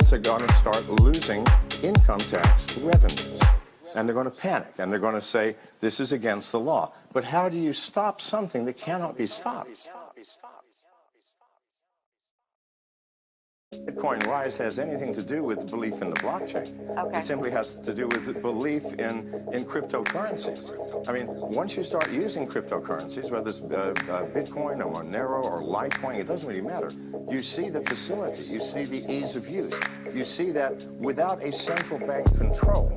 governments are going to start losing income tax revenues. And they're going to panic, and they're going to say, this is against the law. But how do you stop something that cannot be stopped? Bitcoin rise has anything to do with belief in the blockchain. Okay. It simply has to do with belief in cryptocurrencies. I mean, once you start using cryptocurrencies, whether it's Bitcoin or Monero or Litecoin, it doesn't really matter. You see the facility, you see the ease of use. You see that without a central bank control,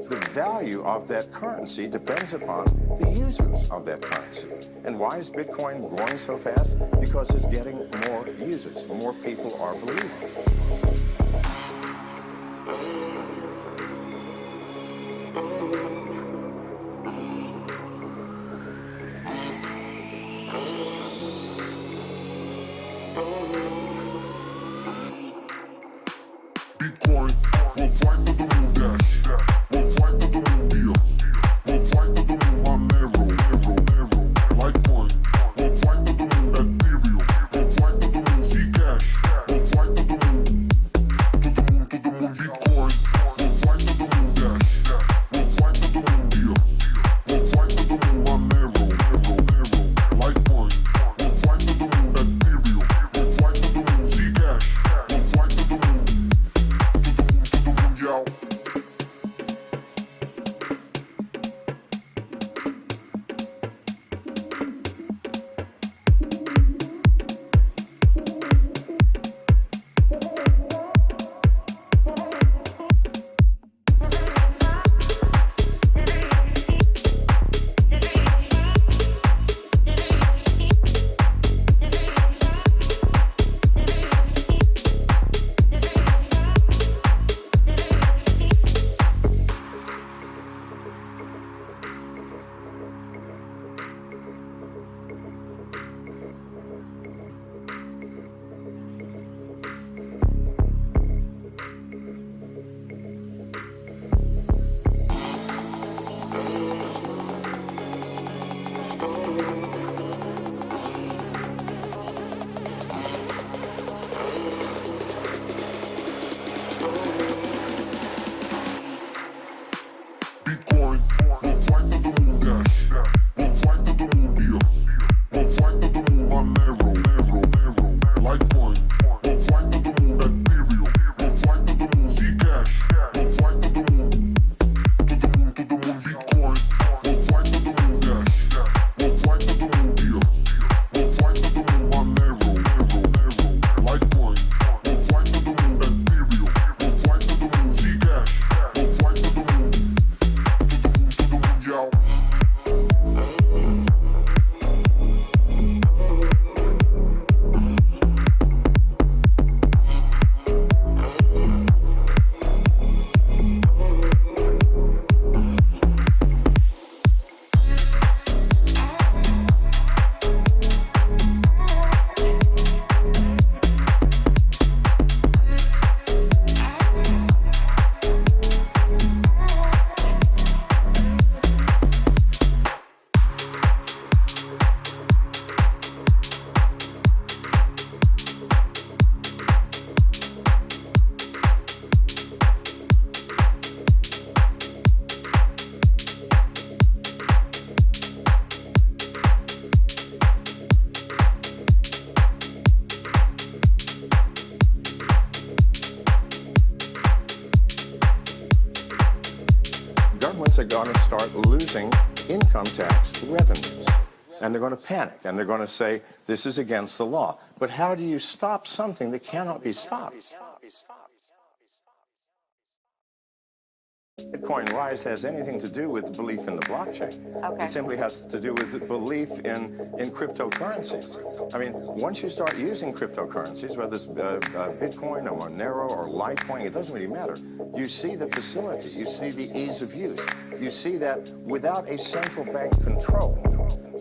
the value of that currency depends upon the users of that currency. And why is Bitcoin growing so fast? Because it's getting more users. More people are believing. Bitcoin will fly to the moon, Dash. Will fly to the moon, Dia. Will fly to the moon, Monero. Litecoin will fly to the moon, Ethereum. Will fly to the moon, Zcash. Will fly to the moon. To the moon, to the moon. Bitcoin will fly to the moon, Dash. Will fly to the moon, Dia. Will fly to the moon, Monero. Litecoin will fly to the moon, Ethereum. Will fly to the moon, Zcash. Will fly to the moon. Yo. Bitcoin will fly to the moon, Dash. Will fly to the moon, Dia. Will fly to the moon, Monero. Litecoin will fly to the moon, Ethereum. Will fly to the moon, Zcash. Will fly to the moon. To the moon, to the moon. Bitcoin will fly to the moon, Dash. Will fly to the moon, Dia. Will fly to the moon, Monero. Litecoin will fly to the moon, Ethereum. Will fly to the moon, Zcash. Will fly to the moon. Yo. Governments are going to start losing income tax revenues. And they're going to panic, and they're going to say, this is against the law. But how do you stop something that cannot be stopped? Bitcoin rise has anything to do with belief in the blockchain. Okay. It simply has to do with belief in cryptocurrencies. I mean, once you start using cryptocurrencies, whether it's Bitcoin or Monero or Litecoin, it doesn't really matter. You see the facility, you see the ease of use. You see that without a central bank control,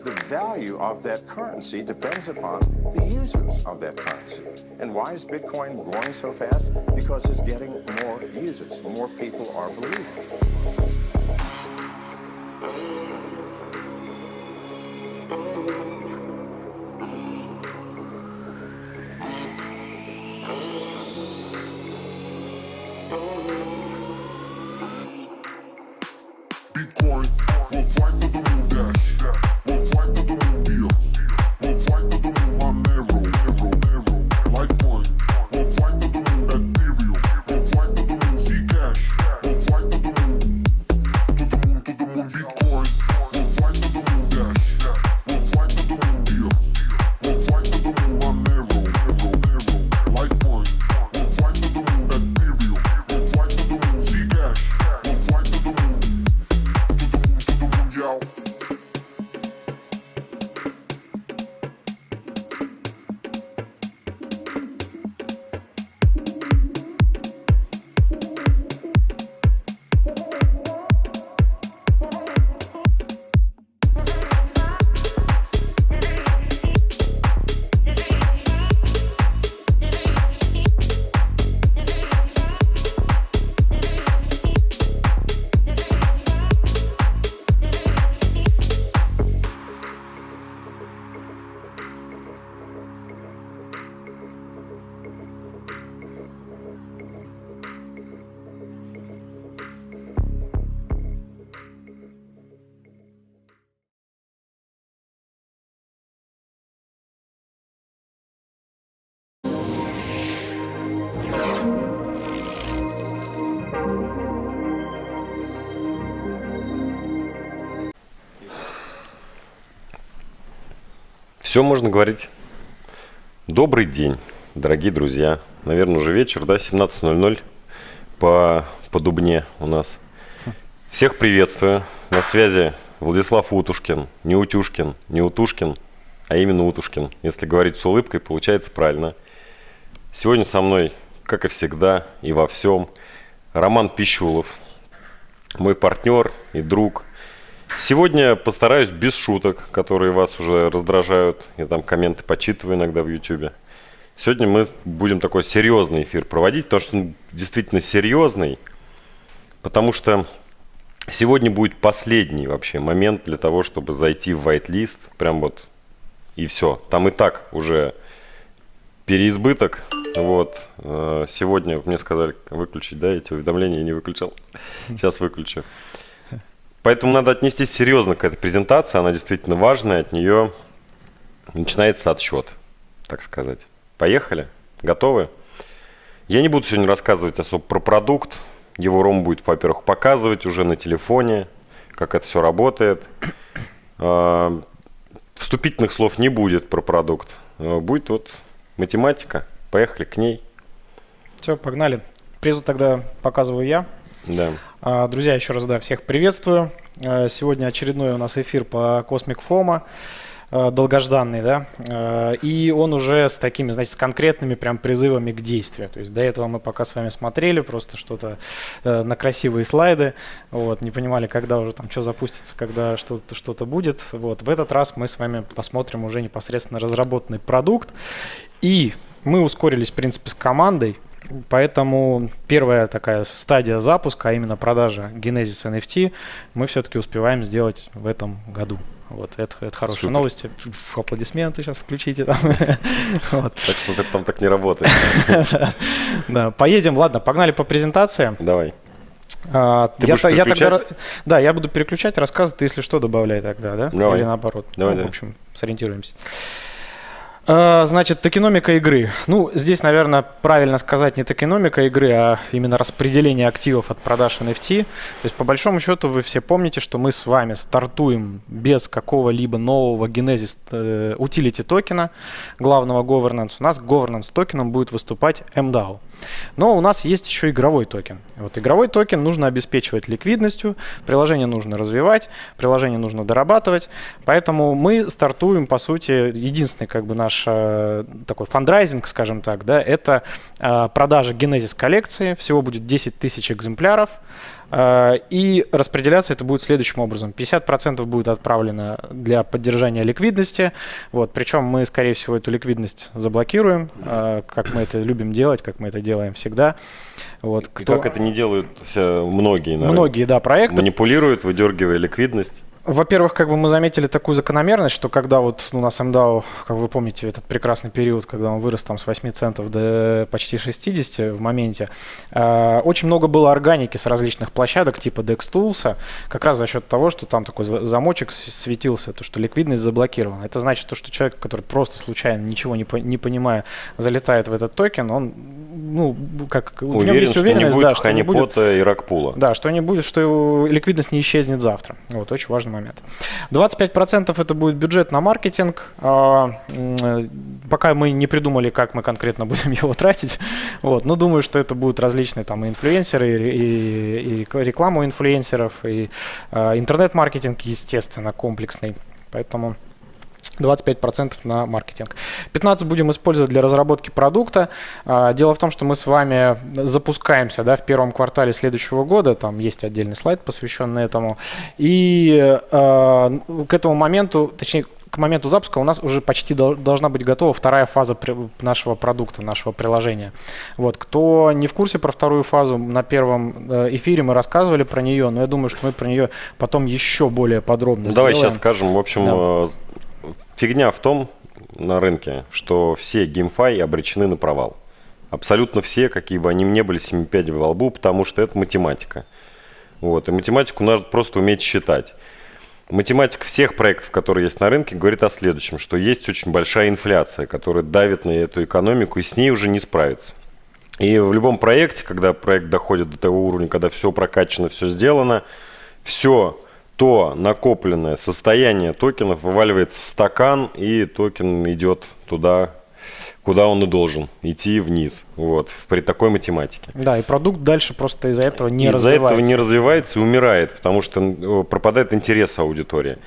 the value of that currency depends upon the users of that currency. And why is Bitcoin growing so fast? Because it's getting more users. More people are believing. Bitcoin, we'll fly to the moon, dash. We'll fly to the moon, yeah. We'll fly to the moon on Nero, Litecoin. We'll fly to the moon, Ethereum. We'll fly to the moon, Zcash. We'll fly to the moon, Bitcoin. We'll fly to the moon, dash. We'll fly to the moon, yeah. We'll fly to the moon on Nero, Litecoin. We'll fly to the moon, Ethereum. We'll fly to the moon, Zcash. We'll fly to the moon, yo. Все можно говорить. Добрый день, дорогие друзья. Наверное, уже вечер, да, 17:00 по Дубне у нас. Всех приветствую. На связи Владислав Утушкин. Не Утюшкин, не Утушкин, а именно Утушкин. Если говорить с улыбкой, получается правильно. Сегодня со мной, как и всегда, и во всем, Роман Пищулов, мой партнер и друг. Сегодня постараюсь без шуток, которые вас уже раздражают. Я там комменты почитываю иногда в YouTube. Сегодня мы будем такой серьезный эфир проводить, потому что он действительно серьезный. Потому что сегодня будет последний вообще момент для того, чтобы зайти в whitelist. Прям вот и все. Там и так уже переизбыток. Вот. Сегодня мне сказали выключить, да, эти уведомления, я не выключил. Сейчас выключу. Поэтому надо отнестись серьезно к этой презентации, она действительно важная, от нее начинается отсчет, так сказать. Поехали? Готовы? Я не буду сегодня рассказывать особо про продукт, его Рома будет, во-первых, показывать уже на телефоне, как это все работает. Вступительных слов не будет про продукт, будет вот математика, поехали к ней. Все, погнали. Презу тогда показываю я. Да. Друзья, еще раз, да, всех приветствую. Сегодня очередной у нас эфир по Cosmic FOMO, долгожданный, да, и он уже с такими, знаете, с конкретными прям призывами к действию. То есть до этого мы пока с вами смотрели просто что-то на красивые слайды, вот, не понимали, когда уже там что запустится, когда что-то будет. Вот, в этот раз мы с вами посмотрим уже непосредственно разработанный продукт, и мы ускорились, в принципе, с командой. Поэтому первая такая стадия запуска, а именно продажа Genesis NFT, мы все-таки успеваем сделать в этом году. Вот, это хорошие Супер. Новости. Аплодисменты сейчас включите там. Там так не работает. Да, поедем, ладно, погнали по презентации. Давай. Ты будешь переключать? Да, я буду переключать, рассказывать, ты, если что, добавляй тогда, да? Давай. Или наоборот. Давай, В давай. общем, сориентируемся. Значит, токеномика игры. Ну, здесь, наверное, правильно сказать не токеномика игры, а именно распределение активов от продаж NFT. То есть, по большому счету, вы все помните, что мы с вами стартуем без какого-либо нового Genesis utility токена, главного governance. У нас governance токеном будет выступать MDAO. Но у нас есть еще игровой токен. Вот игровой токен нужно обеспечивать ликвидностью, приложение нужно развивать, приложение нужно дорабатывать. Поэтому мы стартуем, по сути, единственный как бы наш такой фандрайзинг, скажем так, да, это продажа Genesis коллекции. Всего будет 10 тысяч экземпляров. И распределяться это будет следующим образом. 50% будет отправлено для поддержания ликвидности. Вот, причем мы, скорее всего, эту ликвидность заблокируем, как мы это любим делать, как мы это делаем всегда. Вот, И как это не делают многие, наверное. Многие, да, проекты. Манипулируют, выдергивая ликвидность. во-первых, как бы мы заметили такую закономерность, что когда вот у нас МДАО, как вы помните, этот прекрасный период, когда он вырос там с 8 центов до почти 60 в моменте, очень много было органики с различных площадок типа DexTools, как раз за счет того, что там такой замочек светился, то, что ликвидность заблокирована. Это значит, что человек, который просто случайно, ничего не понимая, залетает в этот токен, он, ну, как в нем есть что не уверенность, будет да, что не будет, ханипота и ракпула. да, что не будет, что его ликвидность не исчезнет завтра. Вот, очень важный момент. 25% это будет бюджет на маркетинг. Пока мы не придумали, как мы конкретно будем его тратить. Вот, но думаю, что это будут различные там и инфлюенсеры, и реклама у инфлюенсеров, и интернет-маркетинг, естественно, комплексный. Поэтому 25% на маркетинг. 15% будем использовать для разработки продукта. Дело в том, что мы с вами запускаемся, да, в первом квартале следующего года. Там есть отдельный слайд, посвященный этому. И к этому моменту, точнее, к моменту запуска у нас уже почти должна быть готова вторая фаза нашего продукта, нашего приложения. Вот. Кто не в курсе про вторую фазу, на первом эфире мы рассказывали про нее, но я думаю, что мы про нее потом еще более подробно Давай сделаем. сейчас скажем. В общем, Да. Фигня в том на рынке, что все GameFi обречены на провал. Абсолютно все, какие бы они ни были, 7-5 во лбу, потому что это математика. Вот. И математику надо просто уметь считать. Математика всех проектов, которые есть на рынке, говорит о следующем, что есть очень большая инфляция, которая давит на эту экономику, и с ней уже не справиться. И в любом проекте, когда проект доходит до того уровня, когда все прокачано, все сделано, все то накопленное состояние токенов вываливается в стакан, и токен идет туда, куда он и должен идти, вниз. Вот, при такой математике. Да, и продукт дальше просто из-за этого не Из-за развивается. этого не развивается и умирает, потому что пропадает интерес аудитории.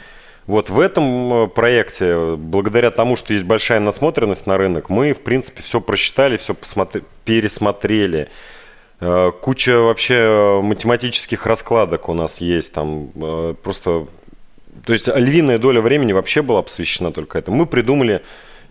Вот в этом проекте, благодаря тому, что есть большая насмотренность на рынок, мы, в принципе, все просчитали, все пересмотрели. Куча вообще математических раскладок у нас есть. Там просто... То есть львиная доля времени вообще была посвящена только этому. Мы придумали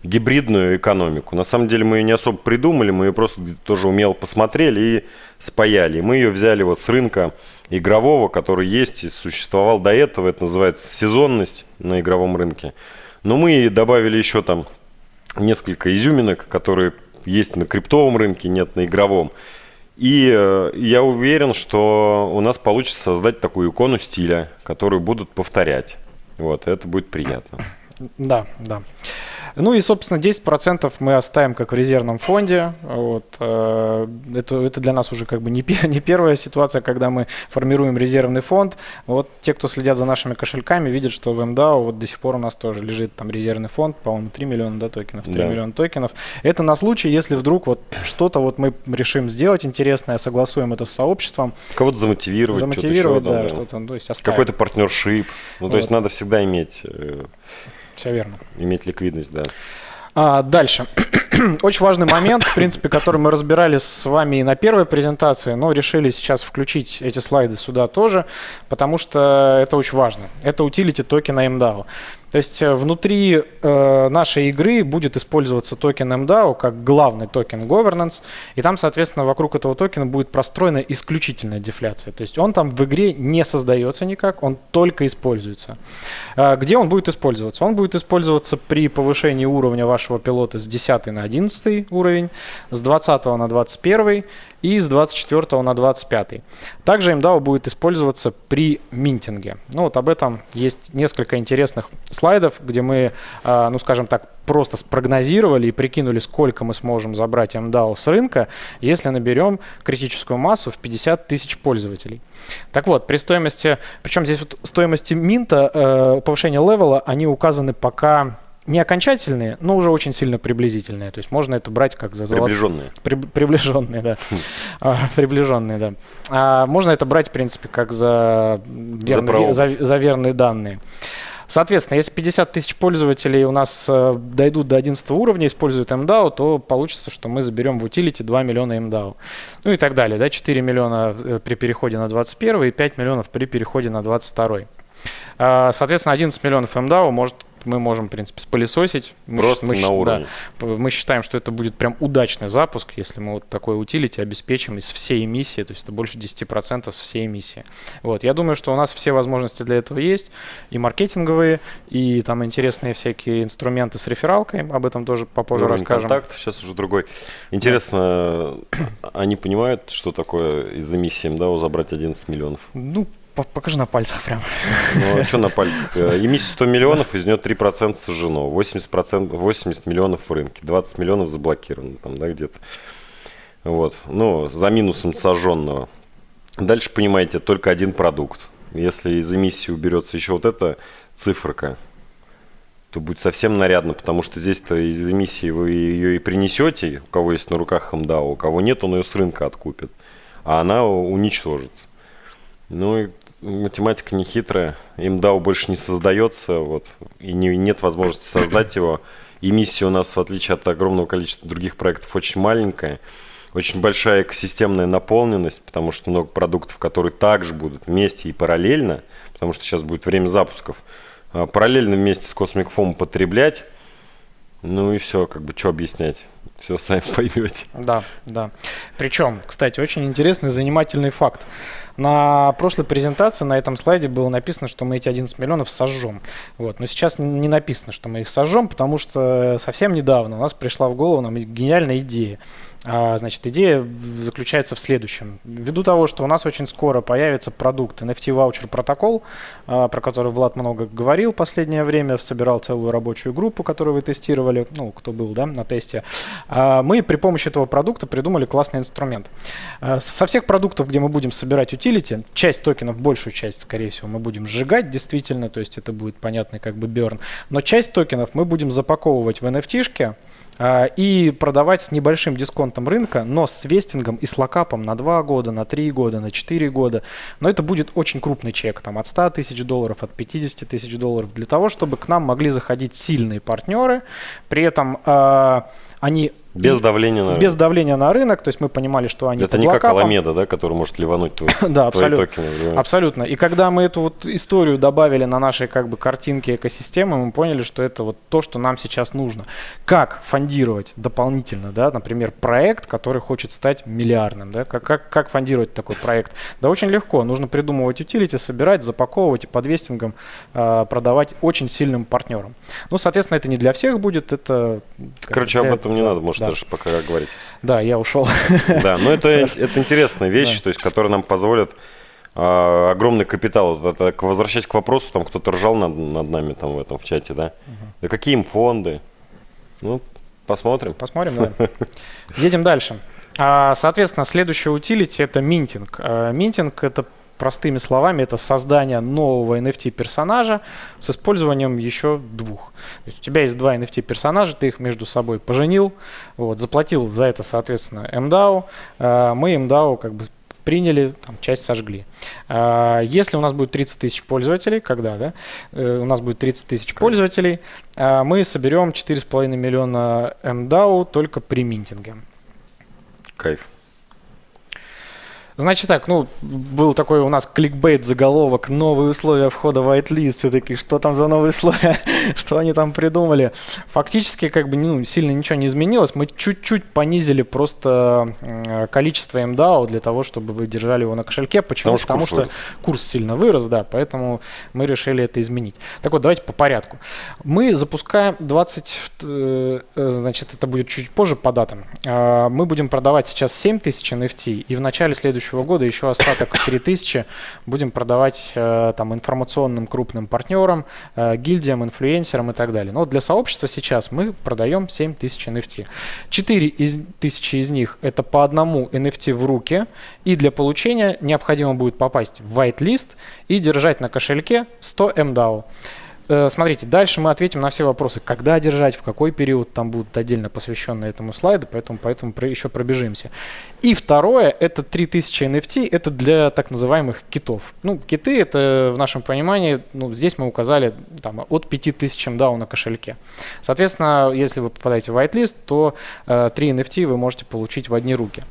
гибридную экономику. На самом деле мы ее не особо придумали, мы ее просто тоже умело посмотрели и спаяли. Мы ее взяли вот с рынка игрового, который есть и существовал до этого. Это называется сезонность на игровом рынке. Но мы добавили еще там несколько изюминок, которые есть на криптовом рынке, нет на игровом. И я уверен, что у нас получится создать такую икону стиля, которую будут повторять. Вот, это будет приятно. Да, да. Ну и, собственно, 10% мы оставим как в резервном фонде. Вот. Это для нас уже как бы не первая ситуация, когда мы формируем резервный фонд. Вот те, кто следят за нашими кошельками, видят, что в МДАО вот до сих пор у нас тоже лежит там резервный фонд, по-моему, 3 миллиона, да, токенов, 3 миллиона токенов. Это на случай, если вдруг вот что-то вот мы решим сделать интересное, согласуем это с сообществом. Кого-то замотивировать, Замотивировать, что-то еще, да, что-то, то есть оставим. какой-то партнершип. Ну, то есть надо всегда иметь Все верно. ликвидность, да. Дальше. Очень важный момент, в принципе, который мы разбирали с вами и на первой презентации, но решили сейчас включить эти слайды сюда тоже, потому что это очень важно. Это утилити токена MDAO. То есть внутри нашей игры будет использоваться токен MDAO как главный токен governance, и там, соответственно, вокруг этого токена будет простроена исключительная дефляция. То есть он там в игре не создается никак, он только используется. Где он будет использоваться? Он будет использоваться при повышении уровня вашего пилота с 10 на 11 уровень, с 20 на 21 и с 24 на 25. Также MDAO будет использоваться при минтинге. Ну вот об этом есть несколько интересных слайдов, где мы, ну скажем так, просто спрогнозировали и прикинули, сколько мы сможем забрать MDAO с рынка, если наберем критическую массу в 50 тысяч пользователей. Так вот, при стоимости, причем здесь вот стоимости минта, повышения левела, они указаны пока не окончательные, но уже очень сильно приблизительные. То есть можно это брать как за Приближенные. Приближенные, да. Приближенные, да. Можно это брать, в принципе, как за верные данные. Соответственно, если 50 тысяч пользователей у нас дойдут до 11 уровня, используют MDAO, то получится, что мы заберем в утилити 2 миллиона MDAO. Ну и так далее. Да? 4 миллиона при переходе на 21 и 5 миллионов при переходе на 22. Соответственно, 11 миллионов MDAO может мы можем, в принципе, спылесосить. Просто на уровне. Да, мы считаем, что это будет прям удачный запуск, если мы вот такой утилити обеспечим из всей эмиссии, то есть это больше 10% с всей эмиссии. Вот. Я думаю, что у нас все возможности для этого есть, и маркетинговые, и там интересные всякие инструменты с рефералкой, об этом тоже попозже Уровень расскажем. контактов сейчас уже другой. Интересно, они понимают, что такое из эмиссии МДАО забрать 11 миллионов? Ну, покажи на пальцах прям. Ну, а что на пальцах? Эмиссия 100 миллионов, из нее 3% сожжено, 80 миллионов в рынке, 20 миллионов заблокировано там, да, где-то. Вот. Ну, за минусом сожженного. Дальше, понимаете, только один продукт. Если из эмиссии уберется еще вот эта циферка, то будет совсем нарядно, потому что здесь-то из эмиссии вы ее и принесете, у кого есть на руках МДАО, у кого нет, он ее с рынка откупит, а она уничтожится. Ну и математика не хитрая, МДАО больше не создается, вот, и нет возможности создать его. Эмиссия у нас, в отличие от огромного количества других проектов, очень маленькая, очень большая экосистемная наполненность, потому что много продуктов, которые также будут вместе и параллельно, потому что сейчас будет время запусков, параллельно вместе с Cosmic Foam потреблять, ну и все, как бы, что объяснять, все сами поймете. Да, да. Причем, кстати, очень интересный, занимательный факт. На прошлой презентации на этом слайде было написано, что мы эти 11 миллионов сожжем. Вот. Но сейчас не написано, что мы их сожжем, потому что совсем недавно у нас пришла в голову нам гениальная идея. Значит, идея заключается в следующем. Ввиду того, что у нас очень скоро появится продукт NFT Voucher протокол, про который Влад много говорил в последнее время, собирал целую рабочую группу, которую вы тестировали, ну, кто был, да, на тесте. Мы при помощи этого продукта придумали классный инструмент. Со всех продуктов, где мы будем собирать утилити, часть токенов, большую часть, скорее всего, мы будем сжигать действительно, то есть это будет понятный как бы burn, но часть токенов мы будем запаковывать в NFT-шки, и продавать с небольшим дисконтом рынка, но с вестингом и с локапом на 2 года, на 3 года, на 4 года. Но это будет очень крупный чек, там от 100 тысяч долларов, от 50 тысяч долларов, для того, чтобы к нам могли заходить сильные партнеры, при этом они... Без давления на рынок. Без давления на рынок, то есть мы понимали, что они это не как Аламеда, да, который может ливануть твои токены. Абсолютно. И когда мы эту вот историю добавили на нашей как бы картинке экосистемы, мы поняли, что это вот то, что нам сейчас нужно. Как фондировать дополнительно, да, например, проект, который хочет стать миллиардным, да, как фондировать такой проект? Да очень легко. Нужно придумывать утилити, собирать, запаковывать и под вестингом продавать очень сильным партнерам. Ну, соответственно, это не для всех будет, это... Короче, об этом не надо, может, даже пока говорить. Да, я ушел. Да, но это интересная вещь, то есть, которая нам позволит огромный капитал. Это, возвращаясь к вопросу, там кто-то ржал над нами там в этом в чате, да? Да какие им фонды? Ну, посмотрим. Посмотрим, да. Едем дальше. Соответственно, следующее утилити — это минтинг. Минтинг — это, простыми словами, это создание нового NFT-персонажа с использованием еще 2. То есть у тебя есть 2 NFT-персонажа, ты их между собой поженил, вот, заплатил за это, соответственно, МДАО. Мы МДАО как бы приняли, там, часть сожгли. Если у нас будет 30 тысяч пользователей, когда, да, у нас будет 30 тысяч пользователей, мы соберем 4,5 миллиона МДАО только при минтинге. Кайф. Значит так, ну, был такой у нас кликбейт заголовок: новые условия входа в whitelist. Все такие, что там за новые условия, что они там придумали. Фактически, как бы, ну, сильно ничего не изменилось. Мы чуть-чуть понизили просто количество MDAO для того, чтобы вы держали его на кошельке. Почему? Потому что курс сильно вырос, да, поэтому мы решили это изменить. Так вот, давайте по порядку. Мы запускаем 20, значит, это будет чуть позже по датам. Мы будем продавать сейчас 7000 NFT, и в начале следующего года еще остаток 3000 будем продавать там информационным крупным партнерам, гильдиям, инфлюенсерам и так далее. Но для сообщества сейчас мы продаем 7000 NFT. 4000 из них это по одному NFT в руки, и для получения необходимо будет попасть в whitelist и держать на кошельке 100 MDAO. Смотрите, дальше мы ответим на все вопросы, когда держать, в какой период, там будут отдельно посвященные этому слайду, поэтому еще пробежимся. И второе, это 3000 NFT, это для так называемых китов. Ну, киты, это в нашем понимании, ну, здесь мы указали там, от 5000 MDAO на кошельке. Соответственно, если вы попадаете в whitelist, то 3 NFT вы можете получить в одни руки.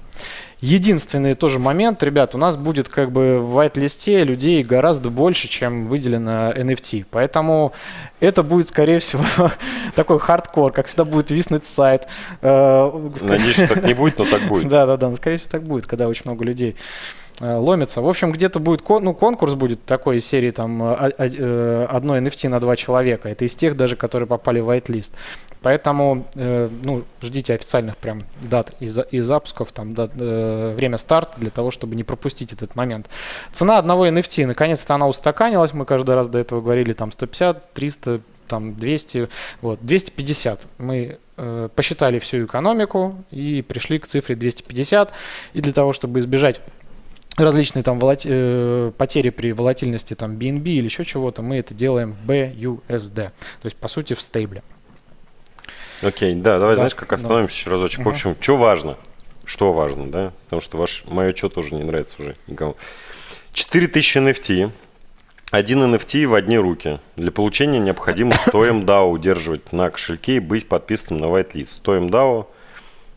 Единственный тоже момент, ребят, у нас будет как бы в white-листе людей гораздо больше, чем выделено NFT. Поэтому это будет, скорее всего, такой хардкор, как всегда будет виснуть сайт. Надеюсь, что так не будет, но так будет. Да, скорее всего так будет, когда очень много людей ломится. В общем, где-то будет конкурс будет такой из серии там одно NFT на 2 человека. Это из тех даже, которые попали в white-лист. Поэтому ждите официальных прям дат и запусков, там, время старта для того, чтобы не пропустить этот момент. Цена одного NFT, наконец-то она устаканилась. Мы каждый раз до этого говорили там 150, 300, там 200, вот, 250. Мы посчитали всю экономику и пришли к цифре 250. И для того, чтобы избежать различные там потери при волатильности там BNB или еще чего-то, мы это делаем в BUSD, то есть по сути в стейбле. Окей, давай, знаешь, как остановимся еще разочек. В общем, что важно, да, потому что мое что тоже не нравится уже никому. 4000 NFT, один NFT в одни руки. Для получения необходимо 100 MDAO удерживать на кошельке и быть подписанным на whitelist. 100 MDAO,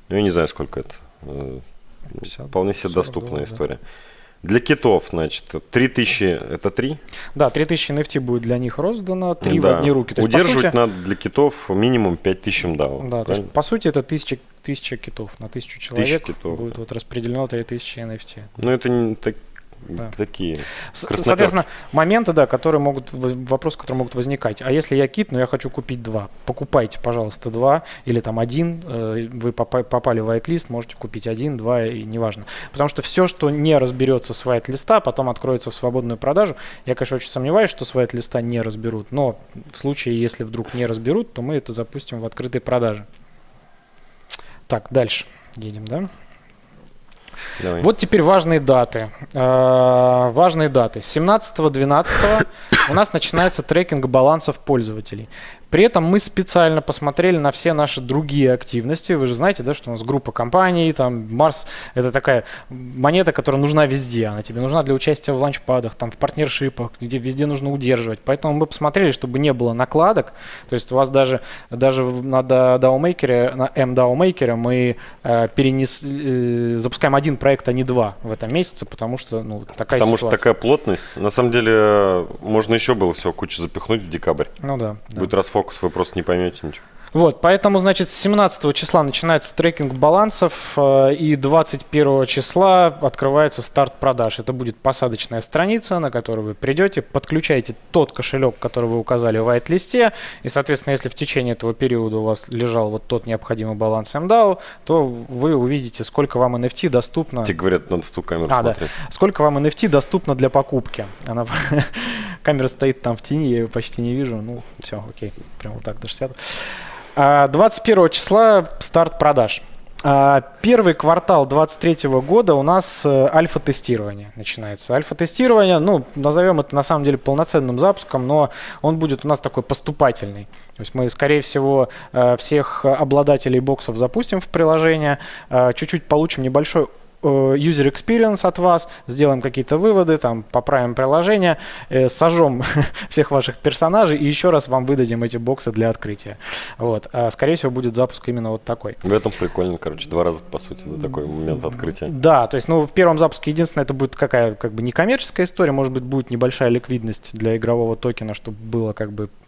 я не знаю, сколько это. 50, вполне себе доступная $40, история. Для китов, значит, 3000 это 3? Да, 3000 NFT будет для них роздано, 3 в одни руки. То есть, удерживать по сути, надо для китов минимум 5000 MDAO. Да, то есть, по сути, это 1000 китов. На 1000 человек китов, будет вот распределено 3000 NFT. Ну, это не Да. такие Соответственно, моменты, да, вопросы, которые могут возникать. А если я кит, но я хочу купить 2? Покупайте, пожалуйста, 2 или там 1. Вы попали в whitelist, можете купить 1, 2 и неважно. Потому что все, что не разберется с whitelist, потом откроется в свободную продажу. Я, конечно, очень сомневаюсь, что с whitelist не разберут, но в случае, если вдруг не разберут, то мы это запустим в открытой продаже. Так, дальше едем, да? Давай. Вот теперь важные даты. Важные даты. 17-12 у нас начинается трекинг балансов пользователей. При этом мы специально посмотрели на все наши другие активности. Вы же знаете, да, что у нас группа компаний, там Марс — это такая монета, которая нужна везде. Она тебе нужна для участия в ланчпадах, там в партнершипах, где везде нужно удерживать. Поэтому мы посмотрели, чтобы не было накладок. То есть у вас даже на DAO-мейкере, на MDAO-мейкере мы запускаем один проект, а не 2 в этом месяце, потому что такая ситуация. Потому что такая плотность. На самом деле можно еще было всего кучу запихнуть в декабрь. Ну да. Будет расфокус, вы просто не поймете ничего. Вот, поэтому, значит, с 17 числа начинается трекинг балансов, и 21 числа открывается старт продаж. Это будет посадочная страница, на которую вы придете, подключаете тот кошелек, который вы указали в whitelist, и, соответственно, если в течение этого периода у вас лежал вот тот необходимый баланс MDAO, то вы увидите, сколько вам NFT доступно. Тебе говорят, надо в ту камеру смотреть. Да. Сколько вам NFT доступно для покупки. Камера стоит там в тени, я ее почти не вижу. Ну, все, окей, прям вот так даже сяду. 21 числа старт продаж. Первый квартал 2023 года у нас альфа-тестирование начинается. Альфа-тестирование, назовем это на самом деле полноценным запуском, но он будет у нас такой поступательный. То есть мы, скорее всего, всех обладателей боксов запустим в приложение, чуть-чуть получим небольшой user experience от вас, сделаем какие-то выводы, там, поправим приложение, сожжем всех ваших персонажей и еще раз вам выдадим эти боксы для открытия. Вот. Скорее всего, будет запуск именно вот такой. В этом прикольно, 2 раза, по сути, такой момент открытия. Да, то есть, в первом запуске единственное, это будет какая, некоммерческая история, может быть, будет небольшая ликвидность для игрового токена, чтобы было,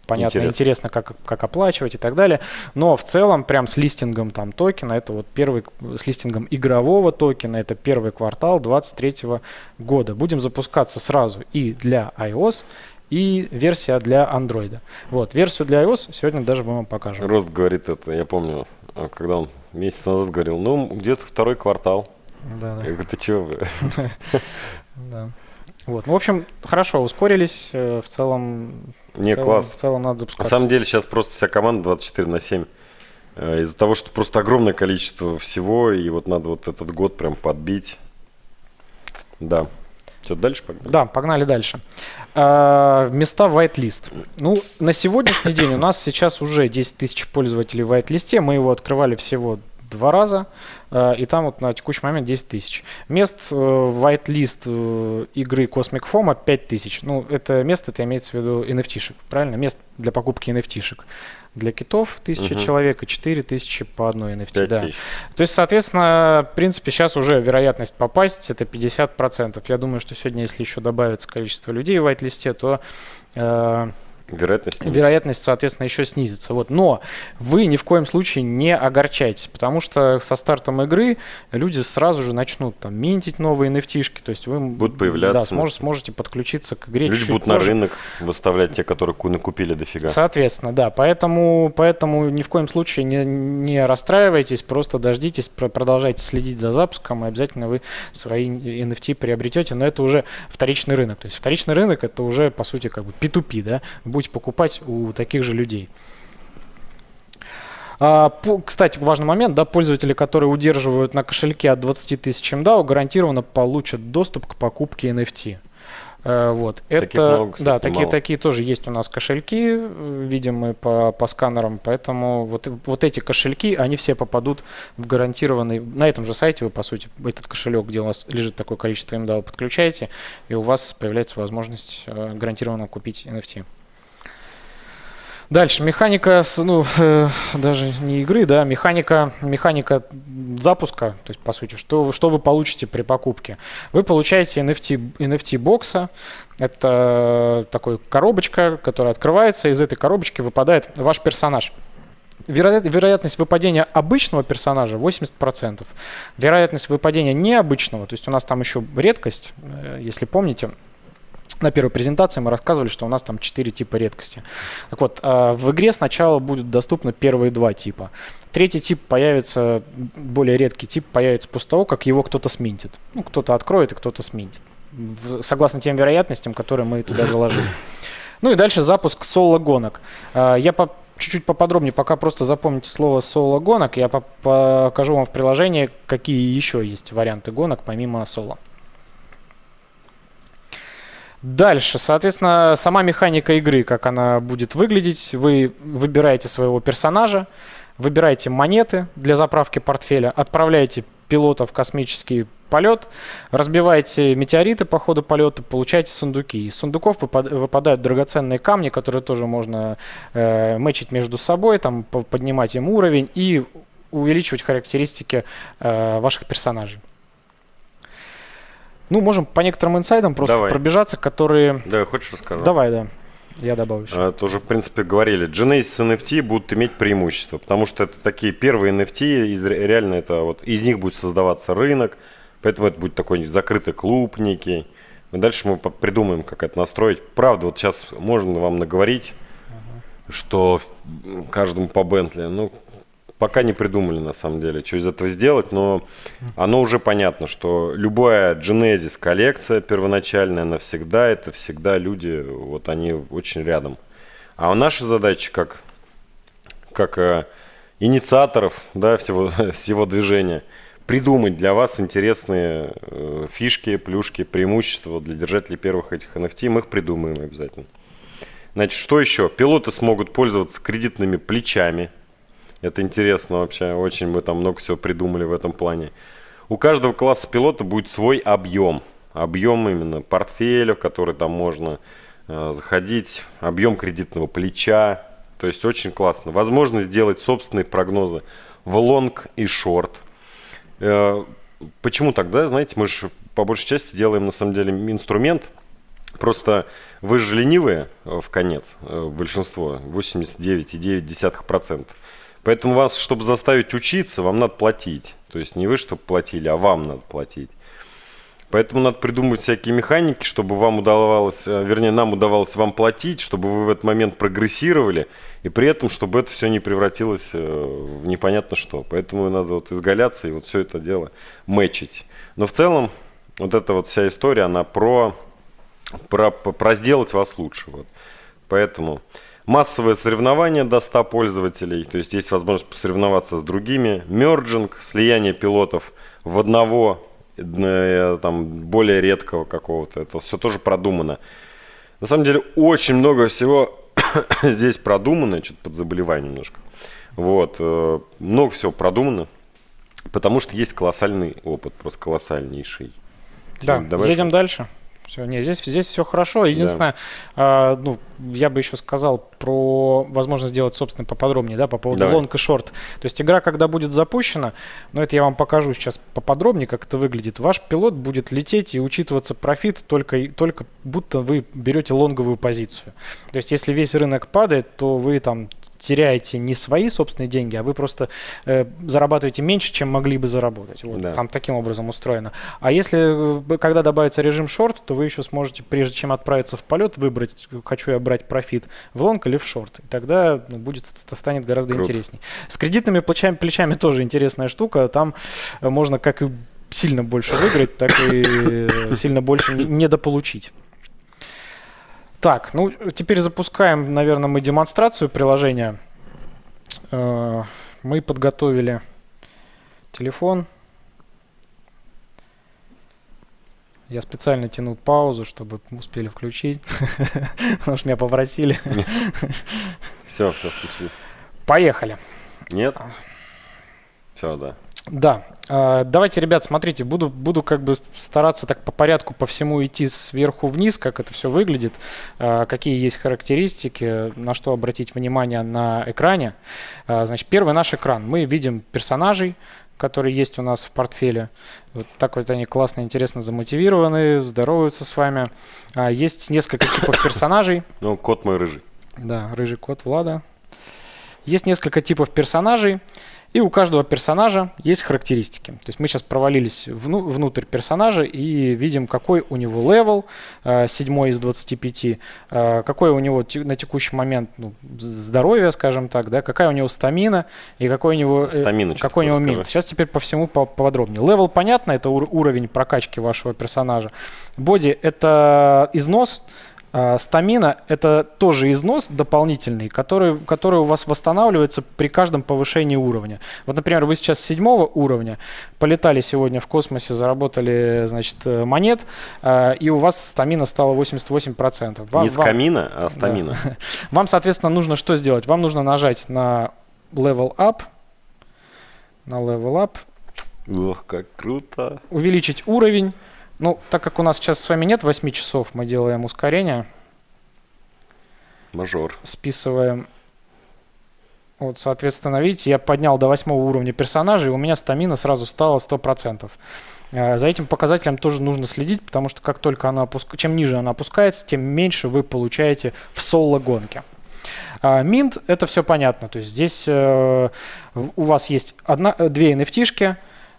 понятно, интересно, как оплачивать и так далее. Но в целом, прям с листингом там токена, это вот с листингом игрового токена, это первый квартал 2023 года. Будем запускаться сразу и для iOS, и версия для Android. Вот, версию для iOS сегодня даже мы вам покажем. Рост говорит это, я помню, когда он месяц назад говорил, где-то второй квартал. Да. Я говорю, ты чего? Да. Вот. В общем, хорошо, ускорились. В целом класс. В целом надо запускаться. На самом деле сейчас просто вся команда 24/7. Из-за того, что просто огромное количество всего, и вот надо вот этот год прям подбить. Да. Что, дальше погнали? Да, погнали дальше. Места в whitelist. На сегодняшний день у нас сейчас уже 10 тысяч пользователей в whitelist. Мы его открывали всего 2 раза, и там вот на текущий момент 10 тысяч. Мест в whitelist игры Cosmic Foam 5 тысяч. Ну, это место, это имеется в виду NFT-шек, правильно? Мест для покупки NFT-шек. Для китов 1000 человек и 4000 по одной NFT. Да. То есть, соответственно, в принципе, сейчас уже вероятность попасть это 50%. Я думаю, что сегодня, если еще добавится количество людей в whitelist, то вероятность, соответственно, еще снизится. Вот. Но вы ни в коем случае не огорчайтесь, потому что со стартом игры люди сразу же начнут там минтить новые NFT-шки, то есть вы будут появляться, да, сможете подключиться к игре. Люди будут на рынок выставлять те, которые накупили дофига. Соответственно, да, поэтому ни в коем случае не расстраивайтесь, просто дождитесь, продолжайте следить за запуском, и обязательно вы свои NFT приобретете, но это уже вторичный рынок. То есть вторичный рынок это уже, по сути, как бы P2P, да, будете покупать у таких же людей. Кстати, важный момент, да, пользователи, которые удерживают на кошельке от 20 тысяч МДАУ, гарантированно получат доступ к покупке NFT. Вот. Таких много, кстати, да, такие тоже есть у нас кошельки, видимые по сканерам, поэтому вот эти кошельки, они все попадут в гарантированный, на этом же сайте вы, по сути, этот кошелек, где у вас лежит такое количество МДАУ, подключаете, и у вас появляется возможность гарантированно купить NFT. Дальше, механика, даже не игры, да, механика запуска, то есть, по сути, что вы получите при покупке. Вы получаете NFT бокса, это такая коробочка, которая открывается, из этой коробочки выпадает ваш персонаж. Вероятность выпадения обычного персонажа 80%. Вероятность выпадения необычного, то есть у нас там еще редкость, если помните, на первой презентации мы рассказывали, что у нас там 4 типа редкости. Так вот, в игре сначала будут доступны первые 2 типа. Третий тип появится, более редкий тип появится после того, как его кто-то сминтит. Ну, кто-то откроет и кто-то сминтит. Согласно тем вероятностям, которые мы туда заложили. Ну и дальше запуск соло-гонок. Я чуть-чуть поподробнее, пока просто запомните слово соло-гонок, я покажу вам в приложении, какие еще есть варианты гонок помимо соло. Дальше, соответственно, сама механика игры, как она будет выглядеть. Вы выбираете своего персонажа, выбираете монеты для заправки портфеля, отправляете пилота в космический полет, разбиваете метеориты по ходу полета, получаете сундуки. Из сундуков выпадают драгоценные камни, которые тоже можно мэчить между собой, там, поднимать им уровень и увеличивать характеристики ваших персонажей. Ну, можем по некоторым инсайдам просто пробежаться, которые... Да, хочешь расскажу? Давай, да. Я добавлю еще. Тоже, в принципе, говорили. Genesis NFT будут иметь преимущество, потому что это такие первые NFT, реально это вот из них будет создаваться рынок, поэтому это будет такой закрытый клуб некий. И дальше мы придумаем, как это настроить. Правда, вот сейчас можно вам наговорить, что каждому по Бентли, ну, пока не придумали, на самом деле, что из этого сделать, но оно уже понятно, что любая Genesis коллекция первоначальная навсегда, это всегда люди, вот они очень рядом. А наша задача, как инициаторов, да, всего движения, придумать для вас интересные фишки, плюшки, преимущества для держателей первых этих NFT, мы их придумаем обязательно. Значит, что еще? Пилоты смогут пользоваться кредитными плечами. Это интересно вообще, очень мы там много всего придумали в этом плане. У каждого класса пилота будет свой объем. Объем именно портфеля, в который там можно заходить. Объем кредитного плеча. То есть очень классно. Возможно сделать собственные прогнозы в лонг и шорт. Почему тогда, знаете, мы же по большей части делаем на самом деле инструмент. Просто вы же ленивые в конец, большинство, 89,9%. Поэтому вас, чтобы заставить учиться, вам надо платить. То есть не вы, чтобы платили, а вам надо платить. Поэтому надо придумывать всякие механики, чтобы вам удавалось, вернее, нам удавалось вам платить, чтобы вы в этот момент прогрессировали, и при этом, чтобы это все не превратилось в непонятно что. Поэтому надо вот изгаляться и вот все это дело мэчить. Но в целом, вот эта вот вся история, она про сделать вас лучше. Вот. Поэтому... Массовое соревнование до 100 пользователей, то есть есть возможность посоревноваться с другими. Мерджинг, слияние пилотов в одного, там, более редкого какого-то. Это все тоже продумано. На самом деле очень много всего здесь продумано. Что-то подзаболеваю немножко. Вот. Много всего продумано. Потому что есть колоссальный опыт, просто колоссальнейший. Да, Всё, давай едем что-то. дальше. Все, не, здесь все хорошо. Единственное, ну, я бы еще сказал про возможность сделать, собственно, поподробнее, да, по поводу Давай. лонг и шорт. То есть игра, когда будет запущена, но это я вам покажу сейчас поподробнее, как это выглядит. Ваш пилот будет лететь и учитываться профит только будто вы берете лонговую позицию. То есть если весь рынок падает, то вы там теряете не свои собственные деньги, а вы просто зарабатываете меньше, чем могли бы заработать. Вот, Да. там таким образом устроено. А если, когда добавится режим шорт, то вы еще сможете, прежде чем отправиться в полет, выбрать, хочу я брать профит в лонг или в шорт. И тогда станет гораздо Круто. интересней. С кредитными плечами тоже интересная штука. Там можно как и сильно больше выиграть, так и сильно больше недополучить. Так, ну теперь запускаем, наверное, мы демонстрацию приложения. Мы подготовили телефон. Я специально тянул паузу, чтобы успели включить, потому что меня попросили. Все, включи. Поехали. Нет? Все, да. Да, давайте, ребят, смотрите, буду как бы стараться так по порядку по всему идти сверху вниз, как это все выглядит, какие есть характеристики, на что обратить внимание на экране. Значит, первый наш экран. Мы видим персонажей, которые есть у нас в портфеле. Вот так вот они классно, интересно замотивированы, здороваются с вами. Есть несколько типов персонажей. Ну, кот мой рыжий. Да, рыжий кот Влада. Есть несколько типов персонажей, и у каждого персонажа есть характеристики. То есть мы сейчас провалились внутрь персонажа и видим, какой у него левел, 7 из 25, какой у него на текущий момент здоровье, скажем так, да, какая у него стамина и какой у него, Стамина, какой у него минт. Сейчас теперь по всему подробнее. Левел, понятно, это уровень прокачки вашего персонажа. Боди — это износ. Стамина — это тоже износ дополнительный, который у вас восстанавливается при каждом повышении уровня. Вот, например, вы сейчас с 7 уровня полетали сегодня в космосе, заработали, значит, монет, и у вас стамина стала 88%. Не скамина, а стамина. Да. Вам, соответственно, нужно что сделать? Вам нужно нажать на Level Up, Ох, как круто. увеличить уровень. Ну, так как у нас сейчас с вами нет 8 часов, мы делаем ускорение. Мажор. Списываем. Вот, соответственно, видите, я поднял до 8 уровня персонажа, и у меня стамина сразу стала 100%. За этим показателем тоже нужно следить, потому что как только она чем ниже она опускается, тем меньше вы получаете в соло-гонке. Минт — это все понятно. То есть здесь у вас есть две NFT-шки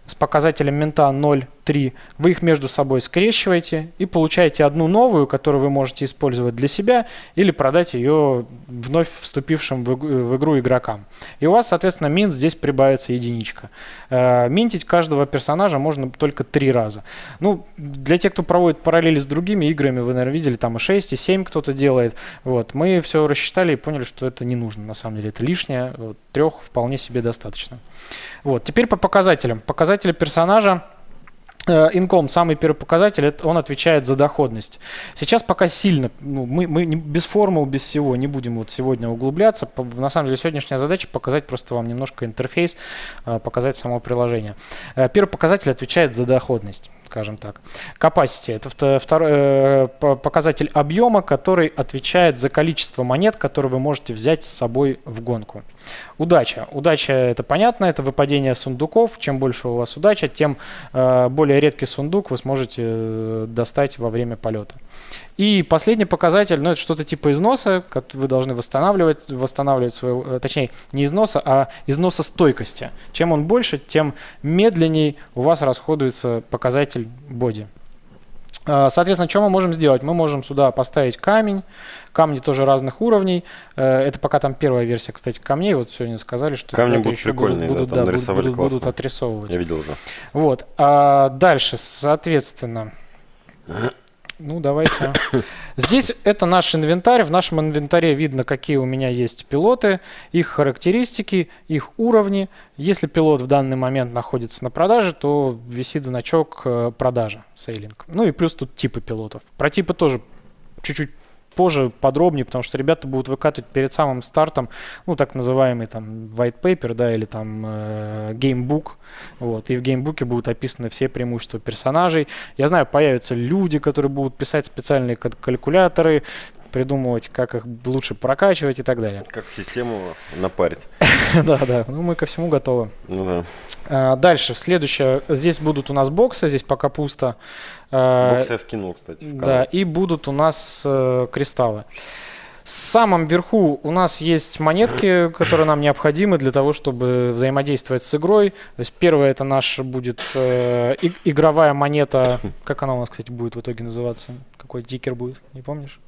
с показателем минта 0,3. Вы их между собой скрещиваете и получаете одну новую, которую вы можете использовать для себя или продать ее вновь вступившим в игру игрокам. И у вас, соответственно, минт здесь прибавится единичка. Минтить каждого персонажа можно только 3 раза. Ну, для тех, кто проводит параллели с другими играми, вы, наверное, видели, там и 6, и 7 кто-то делает. Вот. Мы все рассчитали и поняли, что это не нужно. На самом деле это лишнее. Вот, 3 вполне себе достаточно. Вот. Теперь по показателям. Показатели персонажа. Income, самый первый показатель, он отвечает за доходность. Сейчас пока сильно, мы без формул, без всего не будем вот сегодня углубляться. На самом деле сегодняшняя задача показать просто вам немножко интерфейс, показать само приложение. Первый показатель отвечает за доходность, скажем так. Capacity — это второй показатель объема, который отвечает за количество монет, которые вы можете взять с собой в гонку. Удача. Удача — это понятно, это выпадение сундуков. Чем больше у вас удача, тем более редкий сундук вы сможете достать во время полета. И последний показатель, это что-то типа износа, вы должны восстанавливать свою, точнее, не износа, а износа стойкости. Чем он больше, тем медленнее у вас расходуется показатель боди. Соответственно, что мы можем сделать? Мы можем сюда поставить камень. Камни тоже разных уровней. Это пока там первая версия, кстати, камней. Вот сегодня сказали, что камни будут еще прикольные, будут отрисовывать. Я видел, да. Вот. Дальше, соответственно, давайте. Здесь это наш инвентарь. В нашем инвентаре видно, какие у меня есть пилоты, их характеристики, их уровни. Если пилот в данный момент находится на продаже, то висит значок продажа, сейлинг. Ну и плюс тут типы пилотов. Про типы тоже чуть-чуть позже подробнее, потому что ребята будут выкатывать перед самым стартом, ну, так называемый там white paper, да, или там gamebook, вот, и в геймбуке будут описаны все преимущества персонажей. Я знаю, появятся люди, которые будут писать специальные калькуляторы, придумывать, как их лучше прокачивать и так далее. Как систему напарить. Да, ну мы ко всему готовы. Ну да. Дальше, следующее, здесь будут у нас боксы, здесь пока пусто. Бокс я скинул, кстати, в канал. Да, и будут у нас кристаллы. В самом верху у нас есть монетки, которые нам необходимы для того, чтобы взаимодействовать с игрой. То есть первая это наша будет игровая монета. Как она у нас, кстати, будет в итоге называться? Какой тикер будет? Не помнишь?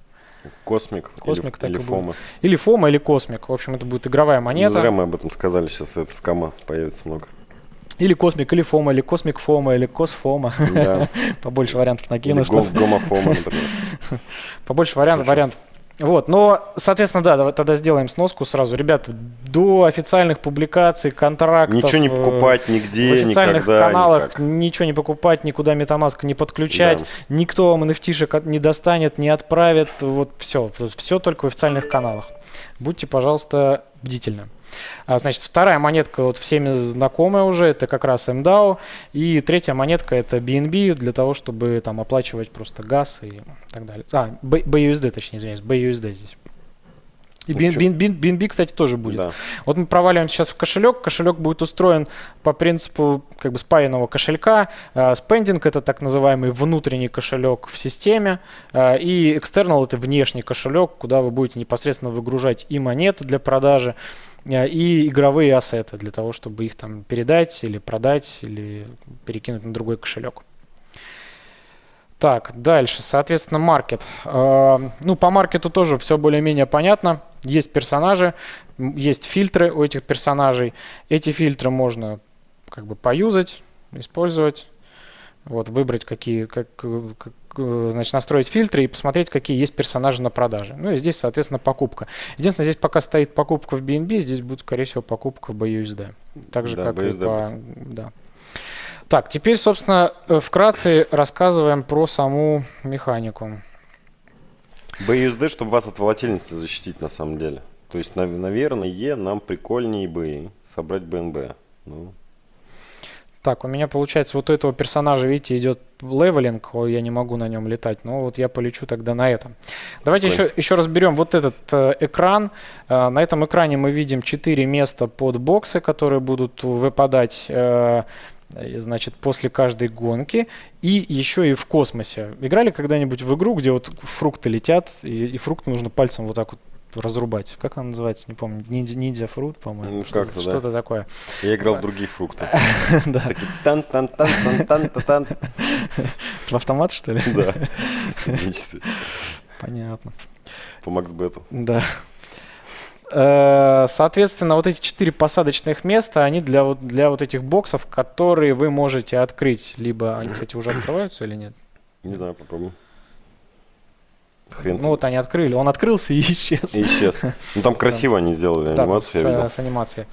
Космик, Космик так или и будет. Фома. Или Фома, или Космик. В общем, это будет игровая Не монета. зря мы об этом сказали, сейчас это скама появится много. Или Космик, или Фома, или Космик Фома, или Косфома. Да. Побольше вариантов Или накину. чтобы- гомофома, например. Побольше вариантов. Вот, но, соответственно, да, давай тогда сделаем сноску сразу. Ребята, до официальных публикаций, контрактов... Ничего не покупать нигде, в официальных никогда, каналах никак. ничего не покупать, никуда MetaMask не подключать, Да. никто вам NFT-шек не достанет, не отправит. Вот все только в официальных каналах. Будьте, пожалуйста, бдительны. Значит, вторая монетка вот всеми знакомая уже, это как раз MDAO. И третья монетка это BNB для того, чтобы там оплачивать просто газ и так далее. BUSD, точнее, извиняюсь, BUSD здесь. И Ну, BNB, кстати, тоже будет. Да. Вот мы проваливаем сейчас в кошелек. Кошелек будет устроен по принципу как бы спаянного кошелька. Spending — это так называемый внутренний кошелек в системе. И external — это внешний кошелек, куда вы будете непосредственно выгружать и монеты для продажи, и игровые ассеты для того, чтобы их там передать или продать, или перекинуть на другой кошелек. Так, дальше, соответственно, маркет. Ну, по маркету тоже все более-менее понятно. Есть персонажи, есть фильтры у этих персонажей. Эти фильтры можно как бы поюзать, использовать. Вот, выбрать значит, настроить фильтры и посмотреть, какие есть персонажи на продаже. Ну и здесь, соответственно, покупка. Единственное, здесь пока стоит покупка в BNB, здесь будет, скорее всего, покупка в BUSD. Так же, Да, как BUSD. и по... Да. Так, теперь, собственно, вкратце рассказываем про саму механику. BUSD, чтобы вас от волатильности защитить на самом деле. То есть, наверное, нам прикольнее бы собрать BNB. Ну, Так, у меня получается вот у этого персонажа, видите, идет левелинг, я не могу на нем летать, но вот я полечу тогда на этом. Давайте еще разберем вот этот экран. На этом экране мы видим 4 места под боксы, которые будут выпадать, значит, после каждой гонки, и еще и в космосе. Играли когда-нибудь в игру, где вот фрукты летят, и фрукты нужно пальцем вот так вот разрубать? Как она называется? Не помню. Ниндзя фрукт, по-моему. как-то, да. Что-то такое. я играл в другие фрукты. Да. Такие тан-тан-тан-тан-тан-тан. В автомат, что ли? Да. Студенчество. Понятно. По Максбету. Да. Соответственно, вот эти 4 посадочных места, они для вот этих боксов, которые вы можете открыть. Либо они, кстати, уже открываются или нет? Не знаю, попробуем. Хрен. Ну вот они открыли. Он открылся и исчез. И исчез. Ну там красиво они сделали Да, анимацию, я видел. с анимацией.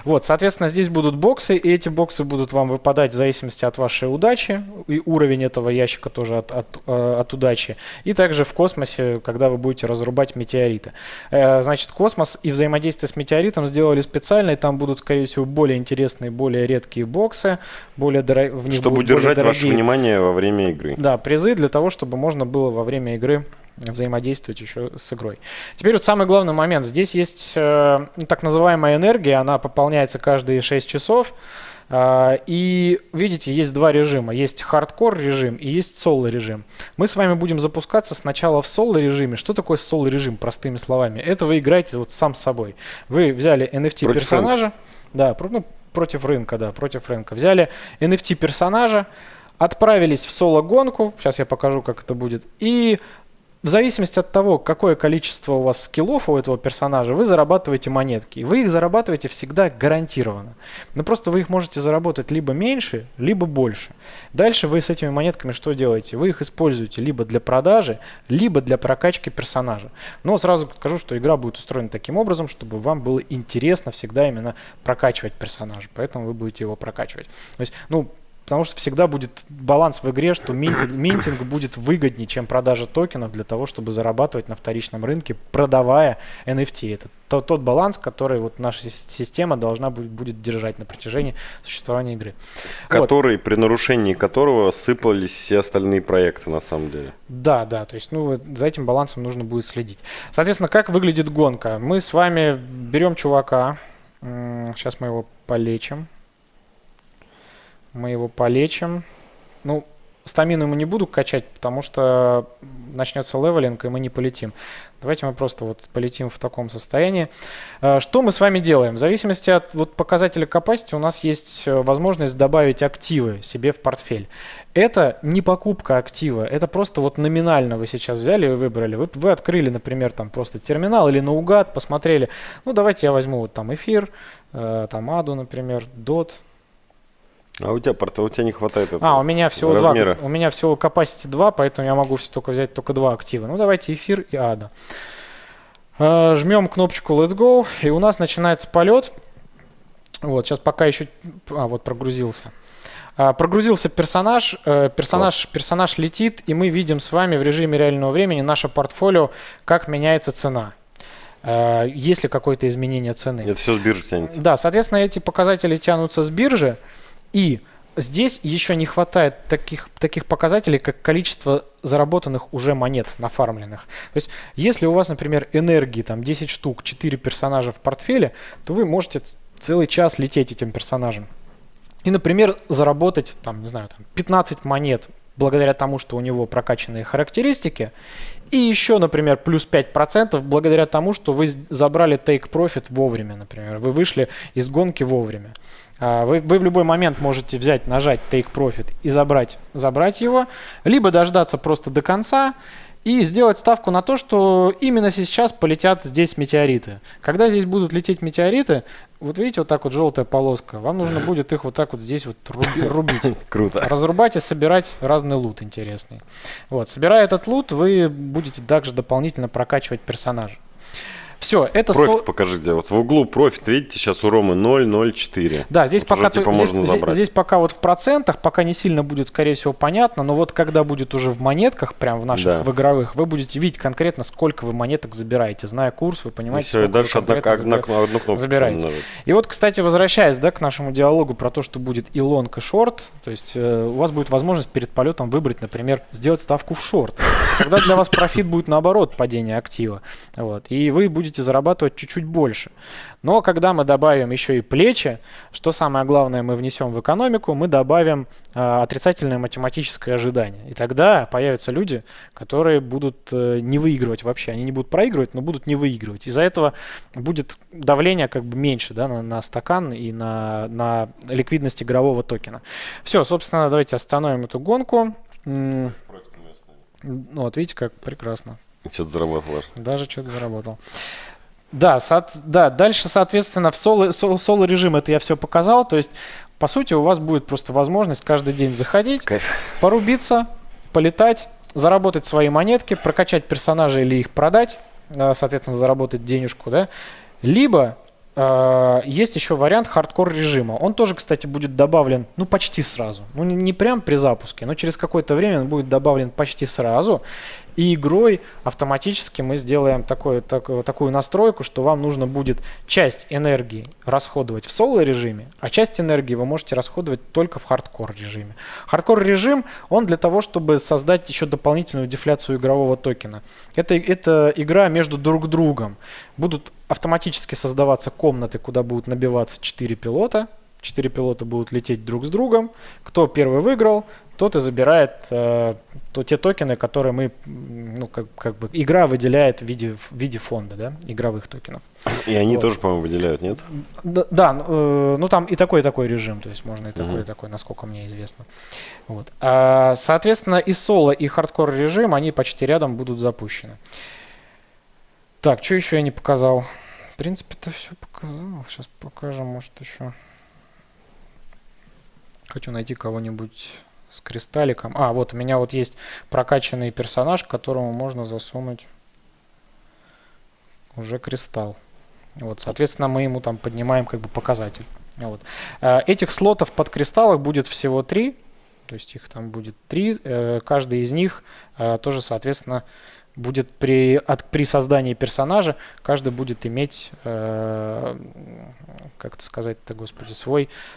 Вот, соответственно, здесь будут боксы, и эти боксы будут вам выпадать в зависимости от вашей удачи, и уровень этого ящика тоже от удачи. И также в космосе, когда вы будете разрубать метеориты. Значит, космос и взаимодействие с метеоритом сделали специально, и там будут, скорее всего, более интересные, более редкие боксы, в них Чтобы будут более удержать ваше дорогие, внимание во время игры. да, призы для того, чтобы можно было во время игры взаимодействовать еще с игрой. Теперь вот самый главный момент. Здесь есть так называемая энергия, она пополняется каждые 6 часов. И видите, есть два режима. Есть хардкор режим и есть соло режим. Мы с вами будем запускаться сначала в соло режиме. Что такое соло режим, простыми словами? Это вы играете вот сам с собой. Вы взяли NFT персонажа. Да, против рынка, да, против рынка. Взяли NFT персонажа, отправились в соло гонку. Сейчас я покажу, как это будет. И в зависимости от того, какое количество у вас скиллов у этого персонажа, вы зарабатываете монетки. И вы их зарабатываете всегда гарантированно. Но просто вы их можете заработать либо меньше, либо больше. Дальше вы с этими монетками что делаете? Вы их используете либо для продажи, либо для прокачки персонажа. Но сразу скажу, что игра будет устроена таким образом, чтобы вам было интересно всегда именно прокачивать персонажа. Поэтому вы будете его прокачивать. То есть, потому что всегда будет баланс в игре, что минтинг будет выгоднее, чем продажа токенов для того, чтобы зарабатывать на вторичном рынке, продавая NFT. Это тот баланс, который вот наша система должна будет держать на протяжении существования игры. Который, при нарушении которого сыпались все остальные проекты, на самом деле. Да, то есть, за этим балансом нужно будет следить. Соответственно, как выглядит гонка? Мы с вами берем чувака. Сейчас мы его полечим. Стамину ему не буду качать, потому что начнется левелинг, и мы не полетим. Давайте мы просто вот полетим в таком состоянии. Что мы с вами делаем? В зависимости от показателя capacity у нас есть возможность добавить активы себе в портфель. Это не покупка актива, это просто номинально вы сейчас взяли и выбрали. Вы открыли, например, там просто терминал или наугад, посмотрели. Давайте я возьму там эфир, там аду, например, DOT. А у тебя не хватает этого у меня всего размера. 2. У меня всего capacity 2, поэтому я могу взять только 2 актива. Давайте эфир и ада. Жмем кнопочку Let's Go, и у нас начинается полет. Сейчас пока еще... прогрузился. Прогрузился персонаж. Персонаж летит, и мы видим с вами в режиме реального времени наше портфолио, как меняется цена. Есть ли какое-то изменение цены? Это все с биржи тянется. Да, соответственно, эти показатели тянутся с биржи. И здесь еще не хватает таких показателей, как количество заработанных уже монет, нафармленных. То есть, если у вас, например, энергии, там 10 штук, 4 персонажа в портфеле, то вы можете целый час лететь этим персонажем. И, например, заработать, 15 монет благодаря тому, что у него прокачанные характеристики. И еще, например, плюс 5% благодаря тому, что вы забрали take profit вовремя, например. Вы вышли из гонки вовремя. Вы в любой момент можете нажать take profit и забрать его, либо дождаться просто до конца и сделать ставку на то, что именно сейчас полетят здесь метеориты. Когда здесь будут лететь метеориты, видите, желтая полоска, вам нужно будет их здесь рубить. Круто. Разрубать и собирать разный лут интересный. Собирая этот лут, вы будете также дополнительно прокачивать персонажа. Все, это... Профит покажите. В углу профит, видите, сейчас у Ромы 0,04. Да, здесь пока, можно забрать. Здесь пока в процентах, пока не сильно будет, скорее всего, понятно, но когда будет уже в монетках, прям в наших в игровых, вы будете видеть конкретно, сколько вы монеток забираете. Зная курс, вы понимаете, все, и дальше одну кнопку забираете. И кстати, возвращаясь к нашему диалогу про то, что будет и лонг, и шорт, то есть у вас будет возможность перед полетом выбрать, например, сделать ставку в шорт. Тогда для вас профит будет наоборот, падение актива. И вы будете зарабатывать чуть-чуть больше. Но когда мы добавим еще и плечи, что самое главное мы внесем в экономику, мы добавим отрицательное математическое ожидание. И тогда появятся люди, которые будут не выигрывать вообще. Они не будут проигрывать, но будут не выигрывать. Из-за этого будет давление меньше на стакан и на ликвидность игрового токена. Все, собственно, давайте остановим эту гонку. Видите, как прекрасно. Что-то заработал. Даже что-то заработал. Да, дальше, соответственно, в соло-режим это я все показал. То есть, по сути, у вас будет просто возможность каждый день заходить, порубиться, полетать, заработать свои монетки, прокачать персонажей или их продать, соответственно, заработать денежку, да. Либо есть еще вариант хардкор режима. Он тоже, кстати, будет добавлен, почти сразу. Не прям при запуске, но через какое-то время он будет добавлен почти сразу. И игрой автоматически мы сделаем такую настройку, что вам нужно будет часть энергии расходовать в соло-режиме, а часть энергии вы можете расходовать только в хардкор-режиме. Хардкор-режим, он для того, чтобы создать еще дополнительную дефляцию игрового токена. Это игра между друг другом. Будут автоматически создаваться комнаты, куда будут набиваться 4 пилота. 4 пилота будут лететь друг с другом. Кто первый выиграл, тот и забирает те токены, которые мы, игра выделяет в виде фонда, да, игровых токенов. И они тоже, по-моему, выделяют, нет? Да, там и такой режим, то есть можно и такой, и такой, насколько мне известно. Соответственно, и соло, и хардкор режим, они почти рядом будут запущены. Так, что еще я не показал? В принципе, это все показал. Сейчас покажем, может, еще. Хочу найти кого-нибудь с кристалликом. У меня есть прокачанный персонаж, к которому можно засунуть уже кристалл. Соответственно, мы ему там поднимаем показатель. Вот. Этих слотов под кристаллах будет всего 3, то есть их там будет 3. Каждый из них тоже, соответственно, будет при создании персонажа, каждый будет иметь, как это сказать-то, господи,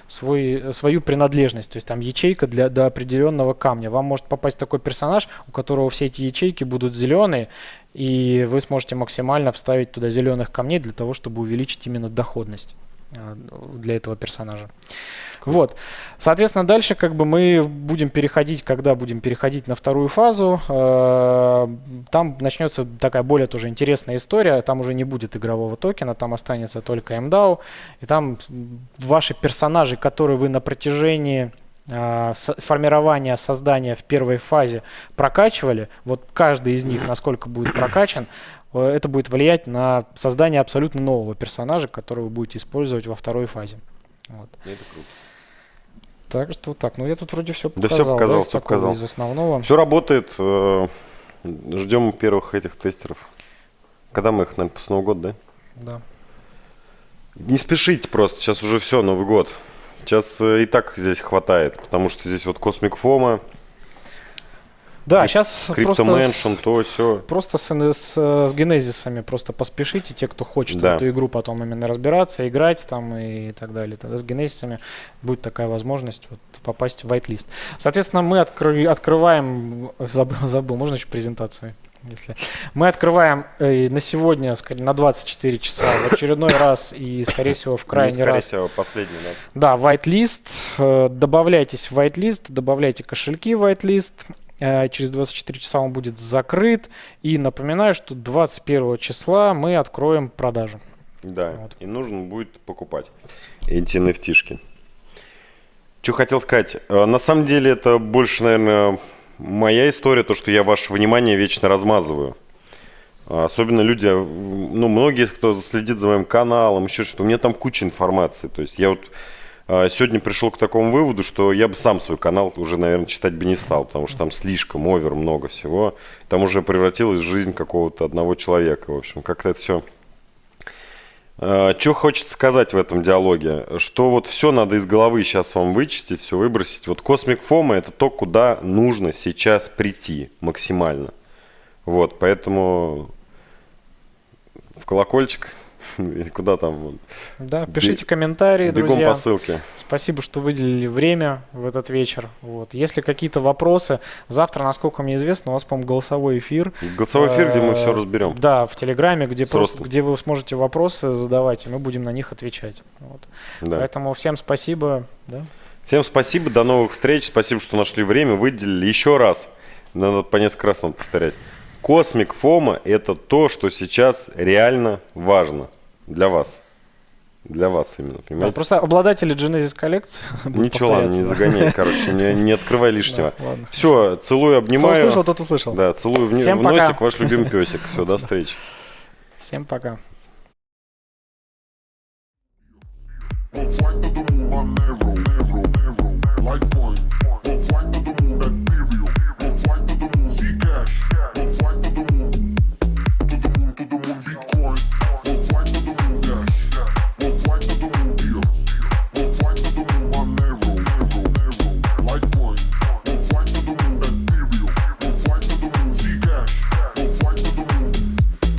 свою принадлежность. То есть там ячейка до определенного камня. Вам может попасть такой персонаж, у которого все эти ячейки будут зеленые, и вы сможете максимально вставить туда зеленых камней для того, чтобы увеличить именно доходность для этого персонажа. Вот. Соответственно, дальше как бы мы будем переходить, когда будем переходить на вторую фазу, там начнется такая более тоже интересная история, там уже не будет игрового токена, там останется только MDAO, и там ваши персонажи, которые вы на протяжении формирования, создания в первой фазе прокачивали, вот каждый из них, насколько будет прокачан, это будет влиять на создание абсолютно нового персонажа, который вы будете использовать во второй фазе. Вот. Это круто. Так что так, ну я тут вроде все Да показал. все показал, из все такого, показал. из основного. Все работает. Ждем первых этих тестеров. Когда мы их, наверное, после Нового года, да? Да. Не спешите просто, сейчас уже все, Новый год. Сейчас и так здесь хватает, потому что здесь вот Cosmic Foma, Да, сейчас Crypto Mansion, то все. просто с генезисами просто поспешите, те, кто хочет Да. в эту игру потом именно разбираться, играть там и так далее. Тогда с генезисами будет такая возможность вот попасть в whitelist. Соответственно, мы открываем, забыл, можно еще презентацию? Если мы открываем на сегодня, на 24 часа в очередной раз и, скорее всего, в крайний Скорее раз. всего, последний, да. Да, whitelist. Добавляйтесь в whitelist, добавляйте кошельки в whitelist. Через 24 часа он будет закрыт. И напоминаю, что 21 числа мы откроем продажу. Да, Вот. и нужно будет покупать эти NFT-шки. Что хотел сказать. На самом деле это больше, наверное, моя история, то, что я ваше внимание вечно размазываю. Особенно люди, ну, многие, кто следит за моим каналом, еще что-то, у меня там куча информации. То есть я вот сегодня пришел к такому выводу, что я бы сам свой канал уже, наверное, читать бы не стал, потому что там слишком овер много всего. Там уже превратилась в жизнь какого-то одного человека. В общем, как-то это все. Что хочется сказать в этом диалоге? Что вот все надо из головы сейчас вам вычистить, все выбросить. Вот Cosmic Foma — это то, куда нужно сейчас прийти максимально. Вот, поэтому в колокольчик или куда там. Да, пишите комментарии, Бегом друзья. по ссылке. Спасибо, что выделили время в этот вечер. Вот. Если какие-то вопросы, завтра, насколько мне известно, у вас, по-моему, голосовой эфир. Голосовой эфир, где мы все разберем. Да, в Телеграме, где, Ростом. где вы сможете вопросы задавать, и мы будем на них отвечать. Вот. Да. Поэтому всем спасибо. Да? Всем спасибо, до новых встреч. Спасибо, что нашли время, выделили. Еще раз, надо по несколько раз надо повторять. Cosmic Foma — это то, что сейчас реально важно для вас. Для вас именно, Да, понимаете? просто обладатели Genesis коллекции. Ничего, ладно, не загоняй, короче, не открывай лишнего. Да, ладно. Все, целую, Кто обнимаю. услышал, тот услышал. Да, целую в Всем носик, пока. ваш любимый песик. Все, до встречи. Всем пока. We'll fight the